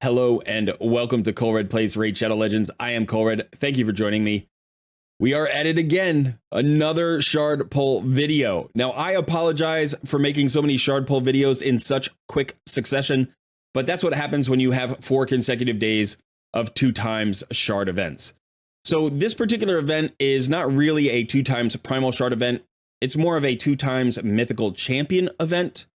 Hello and welcome to Colred Plays Raid Shadow Legends. I am Colred. Thank you for joining me. We are at it again. Another shard pull video. Now, I apologize for making so many shard pull videos in such quick succession, but that's what happens when you have 4 consecutive days of 2 times shard events. So this particular event is not really a 2 times primal shard event. It's more of a 2 times mythical champion event.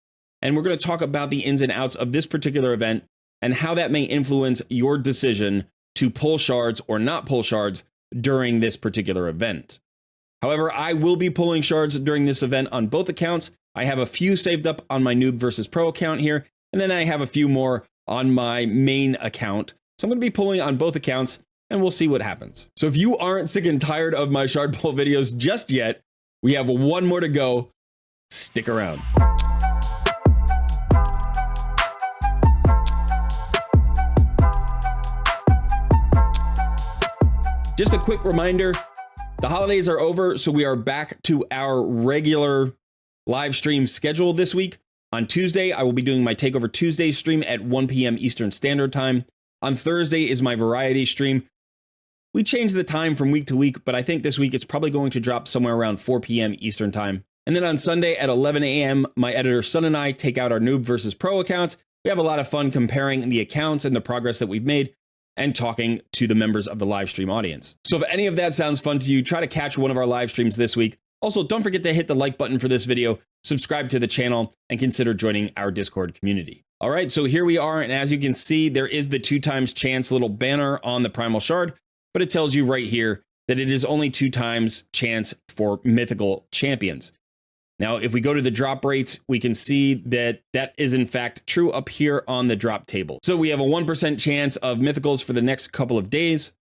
And we're going to talk about the ins and outs of this particular event and how that may influence your decision to pull shards or not pull shards during this particular event. However, I will be pulling shards during this event on both accounts. I have a few saved up on my Noob versus Pro account here, and then I have a few more on my main account. So I'm going to be pulling on both accounts, and we'll see what happens. So if you aren't sick and tired of my shard pull videos just yet, we have one more to go. Stick around. Just a quick reminder, the holidays are over, so we are back to our regular live stream schedule this week. On Tuesday, I will be doing my Takeover Tuesday stream at 1 p.m. Eastern Standard Time. On Thursday is my variety stream. We change the time from week to week, but I think this week it's probably going to drop somewhere around 4 p.m. Eastern Time. And then on Sunday at 11 a.m., my editor Son and I take out our Noob versus Pro accounts. We have a lot of fun comparing the accounts and the progress that we've made, and talking to the members of the live stream audience. So if any of that sounds fun to you, try to catch one of our live streams this week. Also, don't forget to hit the like button for this video, subscribe to the channel, and consider joining our Discord community. All right, so here we are, and as you can see, there is the 2 times chance little banner on the Primal Shard, but it tells you right here that it is only 2 times chance for mythical champions. Now, if we go to the drop rates, we can see that that is in fact true up here on the drop table. So we have a 1% chance of mythicals for the next couple of days,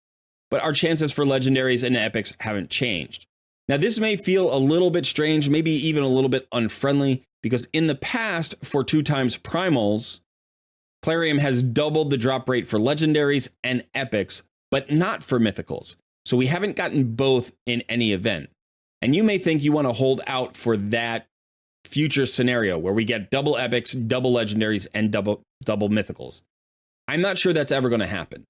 but our chances for legendaries and epics haven't changed. Now, this may feel a little bit strange, maybe even a little bit unfriendly, because in the past, for 2 times primals, Plarium has doubled the drop rate for legendaries and epics, but not for mythicals. So we haven't gotten both in any event. And you may think you want to hold out for that future scenario where we get double epics, double legendaries, and double mythicals. I'm not sure that's ever going to happen.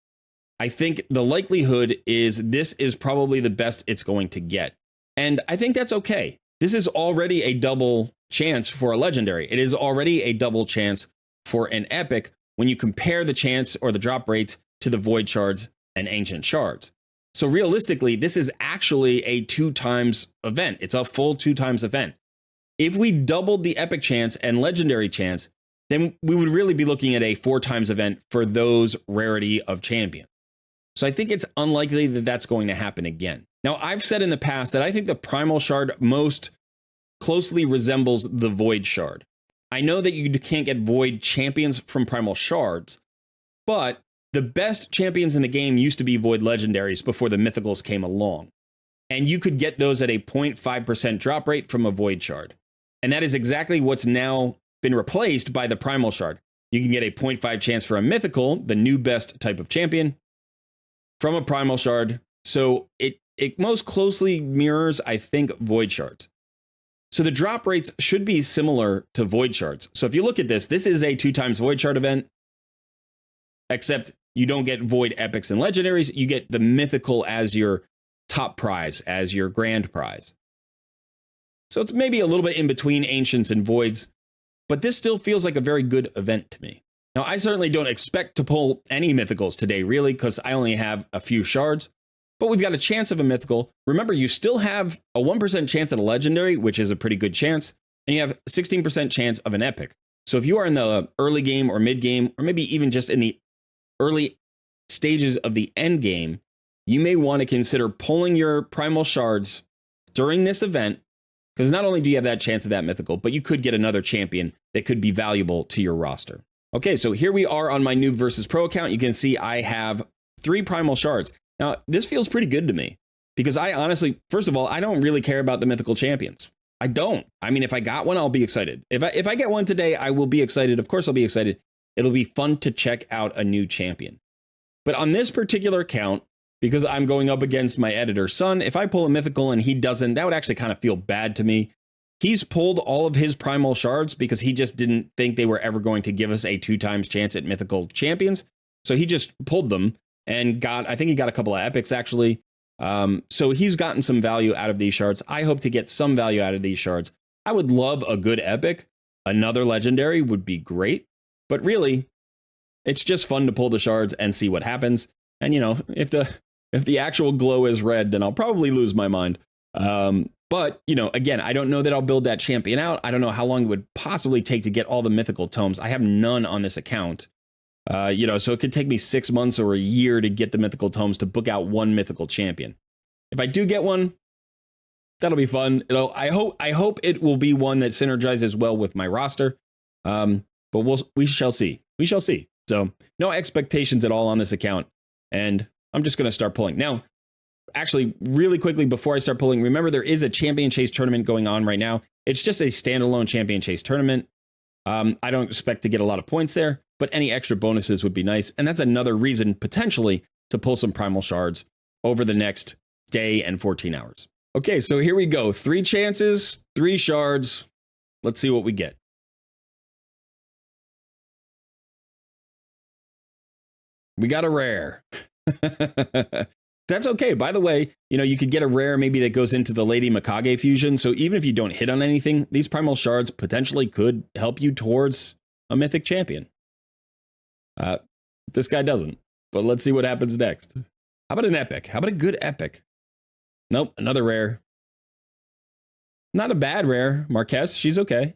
I think the likelihood is this is probably the best it's going to get. And I think that's okay. This is already a double chance for a legendary. It is already a double chance for an epic when you compare the chance or the drop rates to the void shards and ancient shards. So realistically, this is actually a 2 times event. It's a full 2 times event. If we doubled the epic chance and legendary chance, then we would really be looking at a 4 times event for those rarity of champion. So I think it's unlikely that that's going to happen again. Now, I've said in the past that I think the primal shard most closely resembles the void shard. I know that you can't get void champions from primal shards, but the best champions in the game used to be void legendaries before the mythicals came along. And you could get those at a 0.5% drop rate from a void shard. And that is exactly what's now been replaced by the primal shard. You can get a 0.5 chance for a mythical, the new best type of champion, from a primal shard. So it most closely mirrors, I think, void shards. So the drop rates should be similar to void shards. So if you look at this, this is a 2 times void shard event, except you don't get void epics and legendaries. You get the mythical as your top prize, as your grand prize. So it's maybe a little bit in between ancients and voids, but this still feels like a very good event to me. Now, I certainly don't expect to pull any mythicals today, really, because I only have a few shards, but we've got a chance of a mythical. Remember, you still have a 1% chance at a legendary, which is a pretty good chance, and you have a 16% chance of an epic. So if you are in the early game or mid game, or maybe even just in the early stages of the end game, you may want to consider pulling your primal shards during this event, because not only do you have that chance of that mythical, but you could get another champion that could be valuable to your roster. Okay, so here we are on my Noob versus Pro account. You can see I have 3 primal shards. Now, this feels pretty good to me, because I honestly, first of all, I don't really care about the mythical champions. I don't. I mean, if I got one, I'll be excited. If I get one today, I will be excited. Of course, I'll be excited. It'll be fun to check out a new champion. But on this particular account, because I'm going up against my editor Son, if I pull a mythical and he doesn't, that would actually kind of feel bad to me. He's pulled all of his primal shards because he just didn't think they were ever going to give us a 2 times chance at mythical champions. So he just pulled them and got, I think he got a couple of epics actually. So he's gotten some value out of these shards. I hope to get some value out of these shards. I would love a good epic. Another legendary would be great. But really, it's just fun to pull the shards and see what happens. And, you know, if the actual glow is red, then I'll probably lose my mind. But, you know, again, I don't know that I'll build that champion out. I don't know how long it would possibly take to get all the mythical tomes. I have none on this account. You know, so it could take me 6 months or a year to get the mythical tomes to book out one mythical champion. If I do get one, that'll be fun. I hope it will be one that synergizes well with my roster. But we shall see. We shall see. So no expectations at all on this account. And I'm just going to start pulling. Now, actually, really quickly before I start pulling, remember there is a champion chase tournament going on right now. It's just a standalone champion chase tournament. I don't expect to get a lot of points there, but any extra bonuses would be nice. And that's another reason potentially to pull some primal shards over the next day and 14 hours. Okay, so here we go. 3 chances, 3 shards. Let's see what we get. We got a rare. That's okay. By the way, you know, you could get a rare maybe that goes into the Lady Mikage fusion. So even if you don't hit on anything, these primal shards potentially could help you towards a mythic champion. This guy doesn't, but let's see what happens next. How about an epic? How about a good epic? Nope, another rare. Not a bad rare. Marquez, she's okay.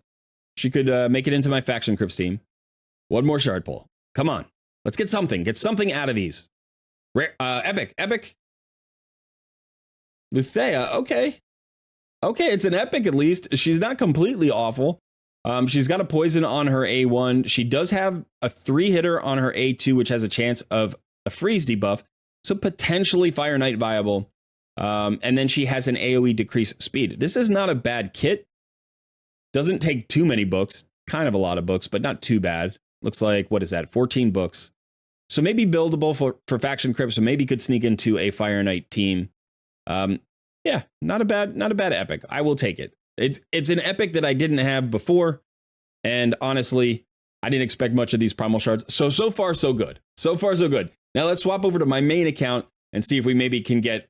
She could make it into my faction crypts team. One more shard pull. Come on. Let's get something. Get something out of these. Rare, epic. Luthea, okay. Okay, it's an epic at least. She's not completely awful. She's got a poison on her A1. She does have a 3-hitter on her A2, which has a chance of a freeze debuff. So potentially Fire Knight viable. And then she has an AoE decrease speed. This is not a bad kit. Doesn't take too many books. Kind of a lot of books, but not too bad. Looks like, what is that? 14 books. So maybe buildable for faction crypts, so maybe could sneak into a Fire Knight team. Yeah, not a bad epic. I will take it. It's an epic that I didn't have before, and honestly, I didn't expect much of these primal shards. So far so good. So far so good. Now let's swap over to my main account and see if we maybe can get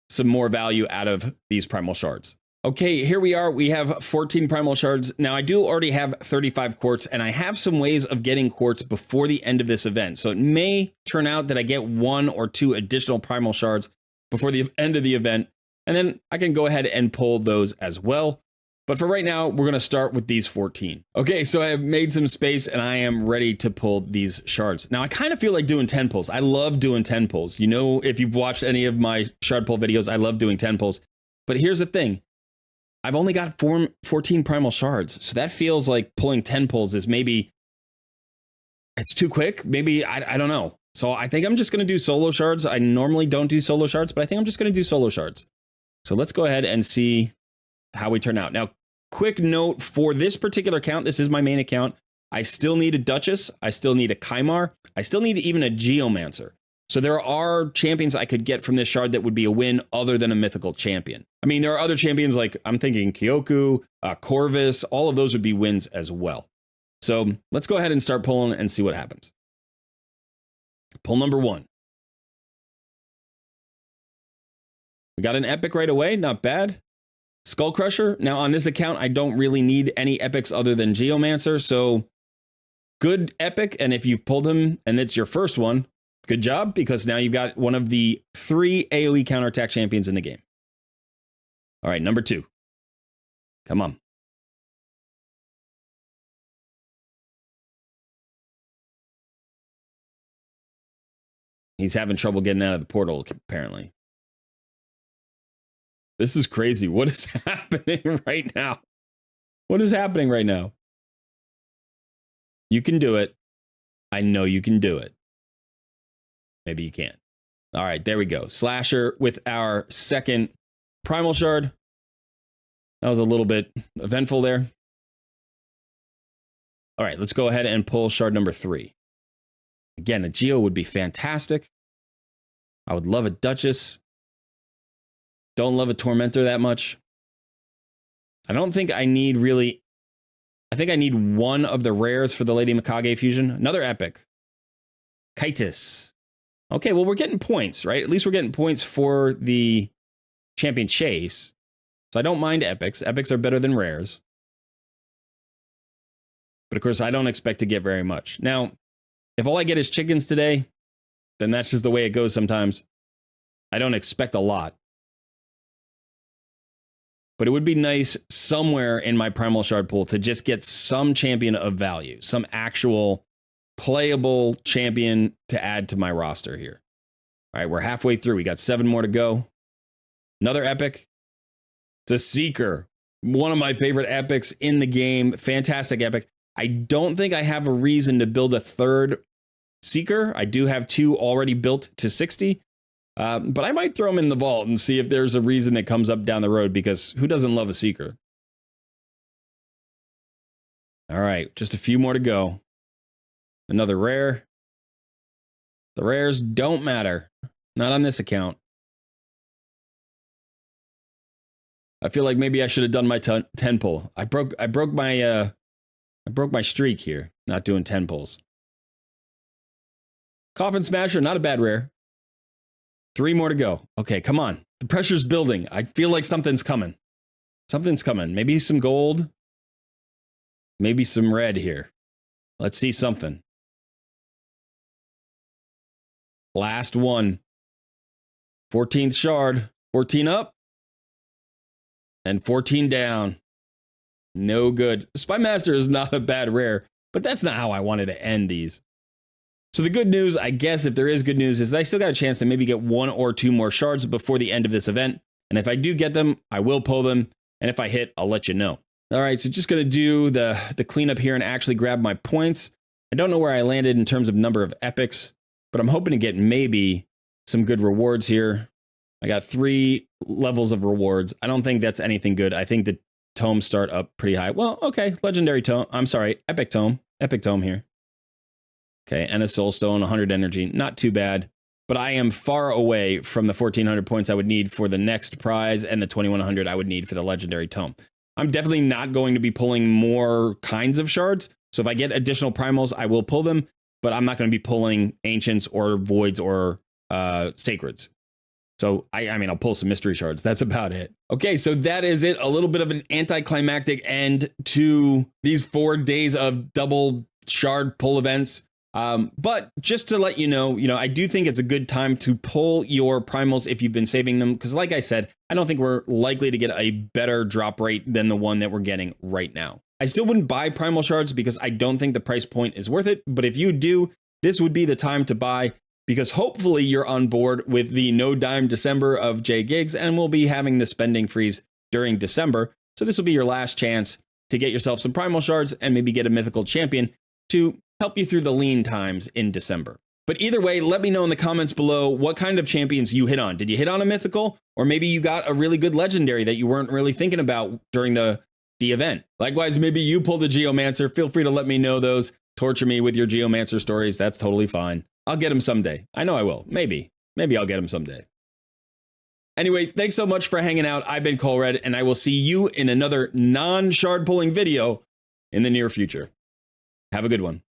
some more value out of these primal shards. Okay, here we are. We have 14 primal shards. Now I do already have 35 quartz, and I have some ways of getting quartz before the end of this event. So it may turn out that I get 1 or 2 additional primal shards before the end of the event, and then I can go ahead and pull those as well. But for right now, we're going to start with these 14. Okay, so I have made some space and I am ready to pull these shards. Now I kind of feel like doing 10 pulls. I love doing 10 pulls. You know, if you've watched any of my shard pull videos, I love doing 10 pulls. But here's the thing. I've only got 14 primal shards. So that feels like pulling 10 pulls is maybe, it's too quick. Maybe, I don't know. So I think I'm just going to do solo shards. I normally don't do solo shards, but I think I'm just going to do solo shards. So let's go ahead and see how we turn out. Now, quick note for this particular account, this is my main account. I still need a Duchess. I still need a Kymar. I still need even a Geomancer. So there are champions I could get from this shard that would be a win other than a mythical champion. I mean, there are other champions like I'm thinking Kyoku, Corvus, all of those would be wins as well. So let's go ahead and start pulling and see what happens. Pull number 1. We got an epic right away, not bad. Skull Crusher. Now on this account, I don't really need any epics other than Geomancer, so good epic. And if you've pulled him and it's your first one, good job, because now you've got one of the 3 AoE counterattack champions in the game. All right, number 2. Come on. He's having trouble getting out of the portal, apparently. This is crazy. What is happening right now? What is happening right now? You can do it. I know you can do it. Maybe you can't. All right, there we go. Slasher with our second primal shard. That was a little bit eventful there. All right, let's go ahead and pull shard number 3. Again, a Geo would be fantastic. I would love a Duchess. Don't love a Tormentor that much. I don't think I need really... I think I need 1 of the rares for the Lady Mikage fusion. Another epic. Kitus. Okay, well, we're getting points, right? At least we're getting points for the champion chase. So I don't mind epics. Epics are better than rares. But of course, I don't expect to get very much. Now, if all I get is chickens today, then that's just the way it goes sometimes. I don't expect a lot. But it would be nice somewhere in my Primal Shard pool to just get some champion of value, some actual playable champion to add to my roster here. All right, we're halfway through. We got 7 more to go. Another epic. It's a Seeker. One of my favorite epics in the game. Fantastic epic. I don't think I have a reason to build a third Seeker. I do have 2 already built to 60. But I might throw them in the vault and see if there's a reason that comes up down the road, because who doesn't love a Seeker? All right, just a few more to go. Another rare. The rares don't matter. Not on this account. I feel like maybe I should have done my 10 pull. I broke my streak here, not doing 10 pulls. Coffin Smasher, not a bad rare. 3 more to go. Okay, come on. The pressure's building. I feel like something's coming. Something's coming. Maybe some gold. Maybe some red here. Let's see something. Last one. 14th shard. 14 up. And 14 down. No good. Spy Master is not a bad rare, but that's not how I wanted to end these. So the good news, I guess, if there is good news, is that I still got a chance to maybe get 1 or 2 more shards before the end of this event. And if I do get them, I will pull them. And if I hit, I'll let you know. All right, so just going to do the cleanup here and actually grab my points. I don't know where I landed in terms of number of epics, but I'm hoping to get maybe some good rewards here. I got 3 levels of rewards. I don't think that's anything good. I think the tomes start up pretty high. Well, okay, legendary tome. I'm sorry, epic tome. Epic tome here. Okay, and a soul stone, 100 energy. Not too bad. But I am far away from the 1,400 points I would need for the next prize and the 2,100 I would need for the legendary tome. I'm definitely not going to be pulling more kinds of shards. So if I get additional primals, I will pull them. But I'm not going to be pulling ancients or voids or sacreds. So, I mean, I'll pull some mystery shards. That's about it. Okay, so that is it. A little bit of an anticlimactic end to these 4 days of double shard pull events. But just to let you know, I do think it's a good time to pull your primals if you've been saving them. Because like I said, I don't think we're likely to get a better drop rate than the one that we're getting right now. I still wouldn't buy primal shards because I don't think the price point is worth it. But if you do, this would be the time to buy, because hopefully you're on board with the no dime December of J Gigs, and we'll be having the spending freeze during December. So this will be your last chance to get yourself some primal shards and maybe get a mythical champion to help you through the lean times in December. But either way, let me know in the comments below what kind of champions you hit on. Did you hit on a mythical? Or maybe you got a really good legendary that you weren't really thinking about during the event. Likewise, maybe you pulled a Geomancer. Feel free to let me know those. Torture me with your Geomancer stories. That's totally fine. I'll get them someday. I know I will. Maybe I'll get them someday. Anyway, thanks so much for hanging out. I've been Colred, and I will see you in another non-shard pulling video in the near future. Have a good one.